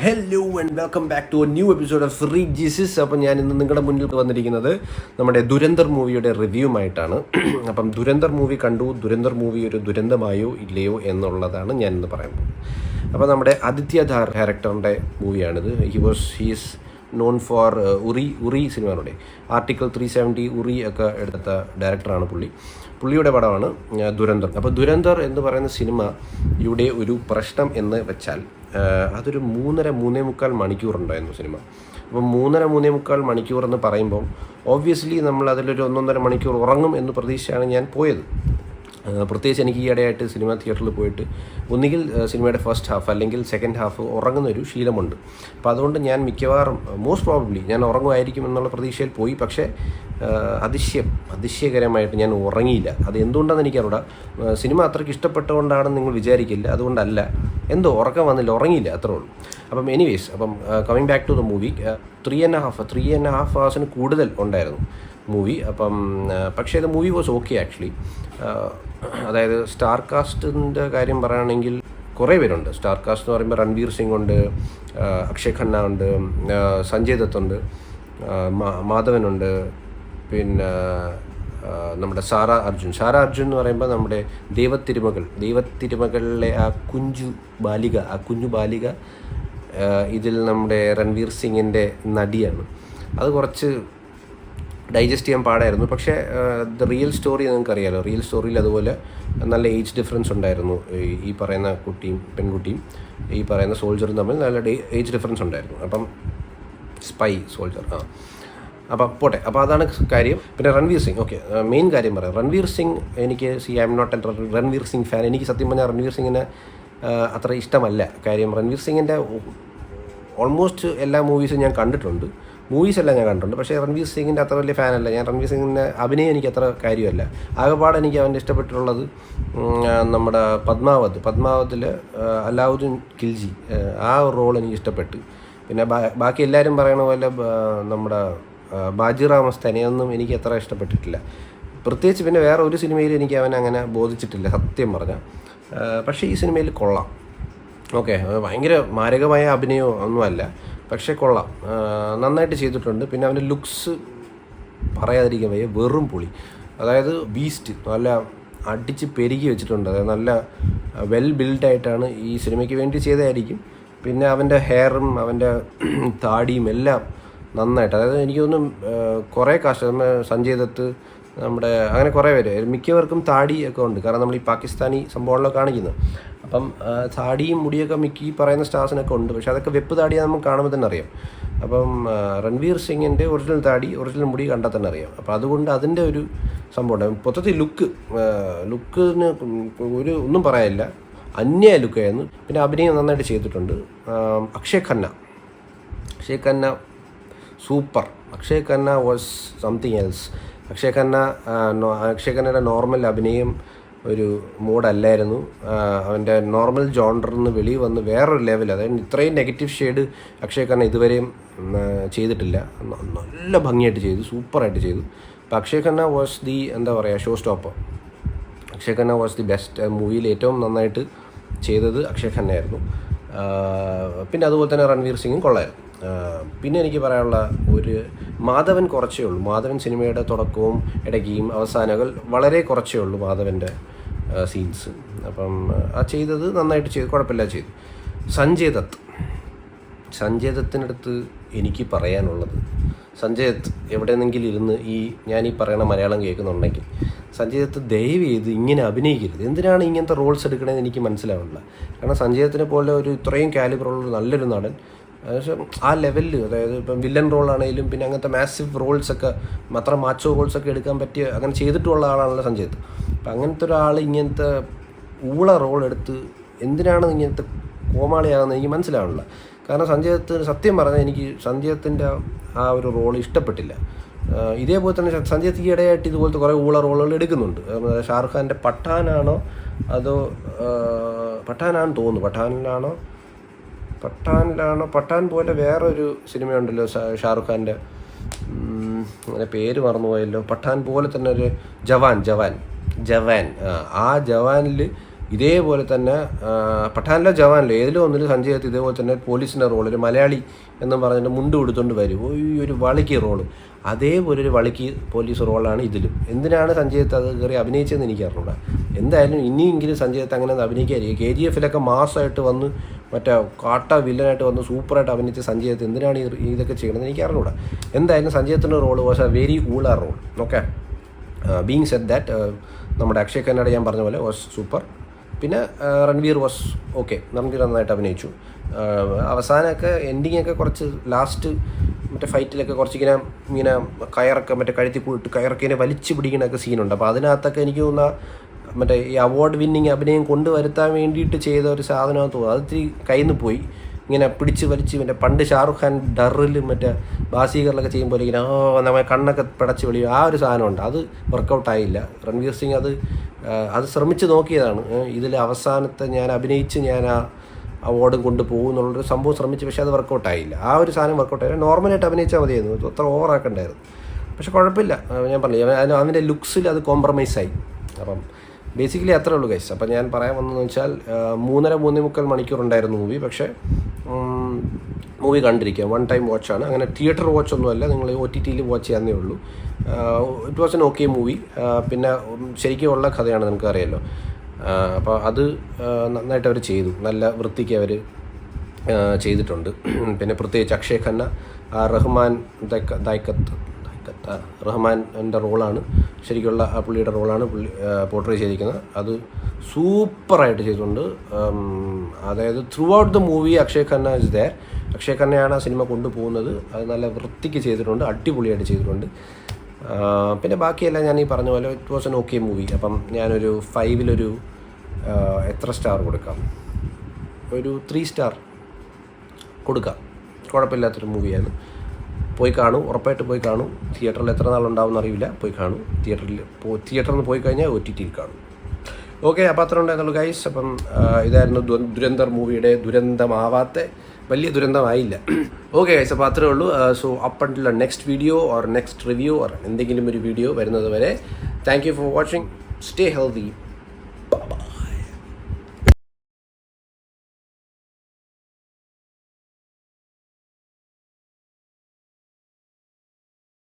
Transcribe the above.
Hello and welcome back to a new episode of free Jesus. അപ്പം ഞാൻ ഇന്ന് നിങ്ങളുടെ മുന്നിൽ വന്നിരിക്കുന്നത് നമ്മുടെ ദുരന്തർ മൂവിയുടെ റിവ്യൂമായിട്ടാണ്. അപ്പം ദുരന്തർ മൂവി കണ്ടു, ദുരന്തർ മൂവി ഒരു ദുരന്തമായോ ഇല്ലയോ എന്നുള്ളതാണ് ഞാൻ ഇന്ന് പറയാൻ പോകുന്നത്. അപ്പോൾ നമ്മുടെ ആദിത്യ ധാർ ഡയറക്ടറിൻ്റെ മൂവിയാണിത്. ഹീസ് നോൺ ഫോർ ഉറി സിനിമകളുടെ ആർട്ടിക്കിൾ 370 ഉറി ഒക്കെ എടുത്ത ഡയറക്ടറാണ് പുള്ളിയുടെ പടമാണ് ദുരന്തർ. അപ്പോൾ ദുരന്തർ എന്ന് പറയുന്ന സിനിമയുടെ ഒരു പ്രശ്നം എന്ന് വെച്ചാൽ അതൊരു 3.5 മണിക്കൂറുണ്ടായിരുന്നു സിനിമ. അപ്പം 3.5 മണിക്കൂർ എന്ന് പറയുമ്പോൾ ഓബ്വിയസ്ലി നമ്മൾ അതിലൊരു 1.5 മണിക്കൂർ ഉറങ്ങും എന്ന് പ്രതീക്ഷയാണ് ഞാൻ പോയത്. പ്രത്യേകിച്ച് എനിക്ക് ഈ ഇടയായിട്ട് സിനിമ തിയേറ്ററിൽ പോയിട്ട് ഒന്നുകിൽ സിനിമയുടെ ഫസ്റ്റ് ഹാഫ് അല്ലെങ്കിൽ സെക്കൻഡ് ഹാഫ് ഉറങ്ങുന്നൊരു ശീലമുണ്ട്. അപ്പോൾ അതുകൊണ്ട് ഞാൻ മിക്കവാറും മോസ്റ്റ് പ്രോബബ്ലി ഞാൻ ഉറങ്ങുമായിരിക്കും എന്നുള്ള പ്രതീക്ഷയിൽ പോയി. പക്ഷേ അതിശയകരമായിട്ട് ഞാൻ ഉറങ്ങിയില്ല. അത് എന്തുകൊണ്ടാണെന്ന് എനിക്കറിയില്ല. സിനിമ അത്രയ്ക്ക് ഇഷ്ടപ്പെട്ടുകൊണ്ടാണെന്ന് നിങ്ങൾ വിചാരിക്കില്ല, അതുകൊണ്ടല്ല. എന്തോ ഉറക്കം വന്നില്ല, ഉറങ്ങിയില്ല, അത്രേ ഉള്ളൂ. അപ്പം anyways, coming back to the movie, 3.5 hours കൂടുതൽ ഉണ്ടായിരുന്നു മൂവി. പക്ഷേ ഇത് മൂവി വാസ് ഓക്കെ ആക്ച്വലി. അതായത് സ്റ്റാർ കാസ്റ്റിൻ്റെ കാര്യം പറയുകയാണെങ്കിൽ കുറേ പേരുണ്ട്. സ്റ്റാർ കാസ്റ്റ് എന്ന് പറയുമ്പോൾ രൺവീർ സിംഗ് ഉണ്ട്, അക്ഷയ് ഖന്ന ഉണ്ട്, സഞ്ജയ് ദത്ത് ഉണ്ട്, മാധവനുണ്ട്, പിന്നെ നമ്മുടെ സാറ അർജുൻ എന്ന് പറയുമ്പോൾ നമ്മുടെ ദൈവത്തിരുമകളിലെ ആ കുഞ്ഞു ബാലിക ഇതിൽ നമ്മുടെ രൺവീർ സിംഗിൻ്റെ നടിയാണ്. അത് കുറച്ച് ഡൈജസ്റ്റ് ചെയ്യാൻ പാടായിരുന്നു. പക്ഷേ ദ റിയൽ സ്റ്റോറി നിങ്ങൾക്കറിയാമല്ലോ. റിയൽ സ്റ്റോറിയിൽ അതുപോലെ നല്ല ഏജ് ഡിഫറൻസ് ഉണ്ടായിരുന്നു. ഈ പറയുന്ന പെൺകുട്ടിയും ഈ പറയുന്ന സോൾജറും തമ്മിൽ നല്ല ഏജ് ഡിഫറൻസ് ഉണ്ടായിരുന്നു. സ്പൈ സോൾജർ അപ്പം പോട്ടെ. അപ്പോൾ അതാണ് കാര്യം. പിന്നെ രൺവീർ സിംഗ്, ഓക്കെ, മെയിൻ കാര്യം പറയാം. രൺവീർ സിംഗ് എനിക്ക് I'm not a Ranveer Singh fan. എനിക്ക് സത്യം പറഞ്ഞാൽ രൺവീർ സിംഗിനെ അത്ര ഇഷ്ടമല്ല. കാര്യം രൺവീർ സിംഗിൻ്റെ ഓൾമോസ്റ്റ് എല്ലാ മൂവീസും ഞാൻ കണ്ടിട്ടുണ്ട്. മൂവീസെല്ലാം ഞാൻ കണ്ടിട്ടുണ്ട്. പക്ഷേ രൺവീർ സിംഗിൻ്റെ അത്ര വലിയ ഫാനല്ല ഞാൻ. രൺവീർ സിംഗിൻ്റെ അഭിനയം എനിക്ക് അത്ര കാര്യമല്ല. ആകെപ്പാട് എനിക്ക് അവൻ്റെ ഇഷ്ടപ്പെട്ടിട്ടുള്ളത് നമ്മുടെ പദ്മാവതിൽ അലാവുദ്ദീൻ ഖിൽജി, ആ റോൾ എനിക്ക് ഇഷ്ടപ്പെട്ടു. പിന്നെ ബാക്കി എല്ലാവരും പറയണ പോലെ നമ്മുടെ ബാജിറാവ് മസ്താനിയൊന്നും എനിക്ക് അത്ര ഇഷ്ടപ്പെട്ടിട്ടില്ല. പ്രത്യേകിച്ച് പിന്നെ വേറെ ഒരു സിനിമയിൽ എനിക്ക് അവൻ അങ്ങനെ ബോധിച്ചിട്ടില്ല സത്യം പറഞ്ഞാൽ. പക്ഷേ ഈ സിനിമയിൽ കൊള്ളാം. ഓക്കെ, ഭയങ്കര മാരകമായ അഭിനയം ഒന്നുമല്ല, പക്ഷേ കൊള്ളാം, നന്നായിട്ട് ചെയ്തിട്ടുണ്ട്. പിന്നെ അവൻ്റെ ലുക്സ് പറയാതിരിക്കാൻ വയ്യ, വെറും പൊളി. അതായത് ബീസ്റ്റ് നല്ല അടിച്ച് പെരുകി വെച്ചിട്ടുണ്ട്. അതായത് നല്ല വെൽ ബിൽഡായിട്ടാണ് ഈ സിനിമയ്ക്ക് വേണ്ടി ചെയ്തതായിരിക്കും. പിന്നെ അവൻ്റെ ഹെയറും അവൻ്റെ താടിയും എല്ലാം നന്നായിട്ട്, അതായത് എനിക്ക് തോന്നുന്നു കുറേ കാസ്റ്റ്, സഞ്ജയ് ദത്ത്, നമ്മുടെ അങ്ങനെ കുറേ പേര്, മിക്കവർക്കും താടിയൊക്കെ ഉണ്ട്. കാരണം നമ്മൾ ഈ പാകിസ്ഥാനി സംഭവങ്ങളിലോ കാണിക്കുന്നത്. താടിയും മുടിയൊക്കെ ഈ പറയുന്ന സ്റ്റാർസിനൊക്കെ ഉണ്ട്. പക്ഷേ അതൊക്കെ വെപ്പ് താടിയാണ് നമുക്ക് കാണുമ്പോൾ തന്നെ അറിയാം. രൺവീർ സിംഗിൻ്റെ ഒറിജിനൽ താടി, ഒറിജിനൽ മുടി കണ്ടാൽ തന്നെ അറിയാം. അതുകൊണ്ട് അതിൻ്റെ ഒരു സംഭവം മൊത്തത്തിൽ ലുക്കിന് ഒന്നും പറയാനില്ല, അന്യ ലുക്കായിരുന്നു. പിന്നെ അഭിനയം നന്നായിട്ട് ചെയ്തിട്ടുണ്ട്. Akshaye Khanna super. Akshaye Khanna was something else. Akshaye ഖന്നയുടെ നോർമൽ അഭിനയം ഒരു മോഡല്ലായിരുന്നു. അവൻ്റെ നോർമൽ ജോണ്ടറിൽ നിന്ന് വെളിയിൽ വന്ന് വേറൊരു ലെവൽ, അതായത് ഇത്രയും നെഗറ്റീവ് ഷെയ്ഡ് അക്ഷയ് ഖന്ന ഇതുവരെയും ചെയ്തിട്ടില്ല. നല്ല ഭംഗിയായിട്ട് ചെയ്തു, സൂപ്പറായിട്ട് ചെയ്തു. Akshay Khanna was the show stopper. Akshay Khanna was the best. മൂവിയിൽ ഏറ്റവും നന്നായിട്ട് ചെയ്തത് അക്ഷയ് ഖന്നയായിരുന്നു. പിന്നെ അതുപോലെ തന്നെ രൺവീർ സിംഗും കൊള്ളായിരുന്നു. പിന്നെ എനിക്ക് പറയാനുള്ള മാധവൻ കുറച്ചേ ഉള്ളൂ. മാധവൻ സിനിമയുടെ തുടക്കവും ഇടയ്ക്കും അവസാനങ്ങൾ വളരെ കുറച്ചേ ഉള്ളൂ മാധവൻ്റെ സീൻസ്. ആ ചെയ്തത് നന്നായിട്ട് ചെയ്തു, കുഴപ്പമില്ല ചെയ്തു. സഞ്ജയ് ദത്തിനടുത്ത് എനിക്ക് പറയാനുള്ളത്, സഞ്ജയ് ദത്ത് എവിടെയെന്നെങ്കിലും ഇരുന്ന് ഞാൻ ഈ പറയുന്ന മലയാളം കേൾക്കുന്നുണ്ടെങ്കിൽ സഞ്ജയ് ദത്ത് ദയവ് ചെയ്ത് ഇങ്ങനെ അഭിനയിക്കരുത്. എന്തിനാണ് ഇങ്ങനത്തെ റോൾസ് എടുക്കണമെന്ന് എനിക്ക് മനസ്സിലാവില്ല. കാരണം സഞ്ജയ് ദത്തിനെ പോലെ ഇത്രയും കാലിബറുള്ള നല്ലൊരു നടൻ ആ ലെവലിൽ, അതായത് വില്ലൻ റോളാണെങ്കിലും പിന്നെ അങ്ങനത്തെ മാസീവ് റോൾസൊക്കെ, അത്ര മാച്ചോ റോൾസൊക്കെ എടുക്കാൻ പറ്റിയ അങ്ങനെ ചെയ്തിട്ടുള്ള ആളാണല്ലോ സഞ്ജയ് ദത്ത്. അങ്ങനത്തെ ഒരാൾ ഇങ്ങനത്തെ റോൾ എടുത്ത് എന്തിനാണ് ഇങ്ങനത്തെ കോമാളിയാകുന്നത് എനിക്ക് മനസ്സിലാവില്ല. കാരണം സഞ്ജയ് ദത്ത്, സത്യം പറഞ്ഞാൽ എനിക്ക് സഞ്ജയ് ദത്തിൻ്റെ ആ ഒരു റോൾ ഇഷ്ടപ്പെട്ടില്ല. ഇതേപോലെ തന്നെ സഞ്ജയ് ദത്ത് ഈയിടെയായിട്ട് ഇതുപോലത്തെ കുറേ റോളുകൾ എടുക്കുന്നുണ്ട്. ഷാറുഖ് ഖാൻ്റെ പഠാനാണോ അതോ പഠാനാണെന്ന് തോന്നുന്നു, പഠാൻ പോലെ വേറൊരു സിനിമയുണ്ടല്ലോ ഷാറുഖ് ഖാൻ്റെ, അങ്ങനെ പേര് മറന്നുപോയല്ലോ. പഠാൻ പോലെ തന്നെ ഒരു ജവാൻ. ജവാൻ ആ ജവാനിൽ ഇതേപോലെ തന്നെ പഠാനിലോ ജവാനിലോ ഏതിലോ ഒന്നിലും സഞ്ജയ് ദത്ത് ഇതേപോലെ തന്നെ പോലീസിൻ്റെ റോൾ, ഒരു മലയാളി എന്നും പറഞ്ഞിട്ട് മുണ്ട് കൊടുത്തുകൊണ്ട് വരും, ഒരു വളിക്ക് റോള്, അതേപോലെ ഒരു വളിക്ക് പോലീസ് റോളാണ് ഇതിലും. എന്തിനാണ് സഞ്ജയ് ദത്ത് അത് കയറി അഭിനയിച്ചതെന്ന് എനിക്ക് അറിഞ്ഞൂടാ. എന്തായാലും ഇനിയെങ്കിലും സഞ്ജയ് ദത്ത് അങ്ങനെ അഭിനയിക്കാതിരിക്കും. KGF മാസമായിട്ട് വന്ന് മറ്റേ കാട്ട വില്ലനായിട്ട് വന്ന് സൂപ്പറായിട്ട് അഭിനയിച്ച സഞ്ജയ് ദത്ത് എന്തിനാണ് ഇതൊക്കെ ചെയ്യണമെന്ന് എനിക്ക് അറിഞ്ഞൂടാ. എന്തായാലും സഞ്ജയ് ദത്തിൻ്റെ റോൾ വാസ് എ വെരി ഊളർ role. Okay, being said that നമ്മുടെ അക്ഷയ് ഖന്നയുടെ ഞാൻ പറഞ്ഞ പോലെ വാസ് സൂപ്പർ. പിന്നെ രൺവീർ വാസ് ഓക്കെ, രൺവീർ നന്നായിട്ട് അഭിനയിച്ചു. അവസാനമൊക്കെ എൻഡിങ്ങൊക്കെ കുറച്ച് ലാസ്റ്റ് മറ്റേ ഫൈറ്റിലൊക്കെ ഇങ്ങനെ കയറൊക്കെ മറ്റേ കഴുത്തി കൂട്ട് കയറൊക്കെ ഇങ്ങനെ വലിച്ചു പിടിക്കണൊക്കെ സീനുണ്ട്. അപ്പോൾ അതിനകത്തൊക്കെ എനിക്ക് തോന്നുന്ന മറ്റേ ഈ അവാർഡ് വിന്നിങ് അഭിനയം കൊണ്ടുവരുത്താൻ വേണ്ടിയിട്ട് ചെയ്ത ഒരു സാധനമാണെന്ന് തോന്നുന്നു. അത് ഇത്തിരി കയ്യിൽ നിന്ന് പോയി, ഇങ്ങനെ പിടിച്ച് വലിച്ച് മറ്റേ പണ്ട് ഷാറുഖ് ഖാൻ ഡറിൽ മറ്റേ ബാസീകറിലൊക്കെ ചെയ്യുമ്പോൾ ഇങ്ങനെ നമ്മൾ കണ്ണൊക്കെ പിടച്ച് വെളിയും ആ ഒരു സാധനമുണ്ട്. അത് വർക്കൗട്ടായില്ല. രൺവീർ സിംഗ് അത് ശ്രമിച്ച് നോക്കിയതാണ്. ഇതിൽ അവസാനത്തെ ഞാൻ അഭിനയിച്ച് ഞാൻ ആ അവാർഡും കൊണ്ടുപോകും എന്നുള്ളൊരു സംഭവം ശ്രമിച്ചു, പക്ഷേ അത് വർക്കൗട്ടായില്ല. ആ ഒരു സാധനം വർക്കൗട്ടായില്ല. നോർമലായിട്ട് അഭിനയിച്ചാൽ മതിയായിരുന്നു, അത്ര ഓവറാക്കണ്ടായിരുന്നു. പക്ഷെ കുഴപ്പമില്ല, ഞാൻ പറഞ്ഞു അവൻ്റെ ലുക്സിൽ അത് കോംപ്രമൈസായി. അപ്പം ബേസിക്കലി അത്രേ ഉള്ളൂ ഗൈസ്. അപ്പം ഞാൻ പറയാൻ വന്നതെന്ന് വെച്ചാൽ 3.5 മണിക്കൂറുണ്ടായിരുന്നു മൂവി. പക്ഷേ മൂവി കണ്ടിരിക്കുക, വൺ ടൈം വാച്ചാണ്. അങ്ങനെ തിയേറ്റർ വാച്ചൊന്നുമല്ല, നിങ്ങൾ OTTയിൽ വാച്ച് ചെയ്യാന്നേ ഉള്ളൂ. It was an okay movie. പിന്നെ ശരിക്കും ഉള്ള കഥയാണ്, നിങ്ങൾക്കറിയാമല്ലോ. അപ്പോൾ അത് നന്നായിട്ട് അവർ ചെയ്തു, നല്ല വൃത്തിക്ക് അവർ ചെയ്തിട്ടുണ്ട്. പിന്നെ പ്രത്യേകിച്ച് അക്ഷയ് ഖന്ന, റഹ്മാൻ റഹ്മാൻ്റെ റോളാണ്, ശരിക്കുള്ള ആ പുള്ളിയുടെ റോളാണ് പോർട്രേ ചെയ്തിരിക്കുന്നത്. അത് സൂപ്പറായിട്ട് ചെയ്തിട്ടുണ്ട്. അതായത് throughout the movie Akshaye Khanna is there. Akshaye ഖന്നയാണ് ആ സിനിമ കൊണ്ടുപോകുന്നത്. അത് നല്ല വൃത്തിക്ക് ചെയ്തിട്ടുണ്ട്, അടിപൊളിയായിട്ട് ചെയ്തിട്ടുണ്ട്. പിന്നെ ബാക്കിയെല്ലാം ഞാൻ ഈ പറഞ്ഞ പോലെ it was an okay movie. അപ്പം ഞാനൊരു 5 എത്ര സ്റ്റാർ കൊടുക്കാം? ഒരു 3 സ്റ്റാർ കൊടുക്കാം. കുഴപ്പമില്ലാത്തൊരു മൂവിയാണ്. പോയി കാണൂ, ഉറപ്പായിട്ട് പോയി കാണൂ. തിയേറ്ററിൽ എത്ര നാളുണ്ടാവും അറിയില്ല, പോയി കാണൂ. തിയേറ്ററിൽ നിന്ന് പോയി കഴിഞ്ഞാൽ OTTയിൽ കാണും. ഓക്കെ, അപ്പോൾ അത്ര ഉണ്ടായിരുന്നുള്ളൂ ഗൈസ്. അപ്പം ഇതായിരുന്നു ദുരന്തർ മൂവിയുടെ ദുരന്തമാവാത്ത വലിയ ദുരന്തമായില്ല. ഓക്കെ ഗൈസ്, അപ്പോൾ അത്രേ ഉള്ളൂ. So up until next video or next review or എന്തെങ്കിലും ഒരു വീഡിയോ വരുന്നത് വരെ thank you for watching. Stay healthy.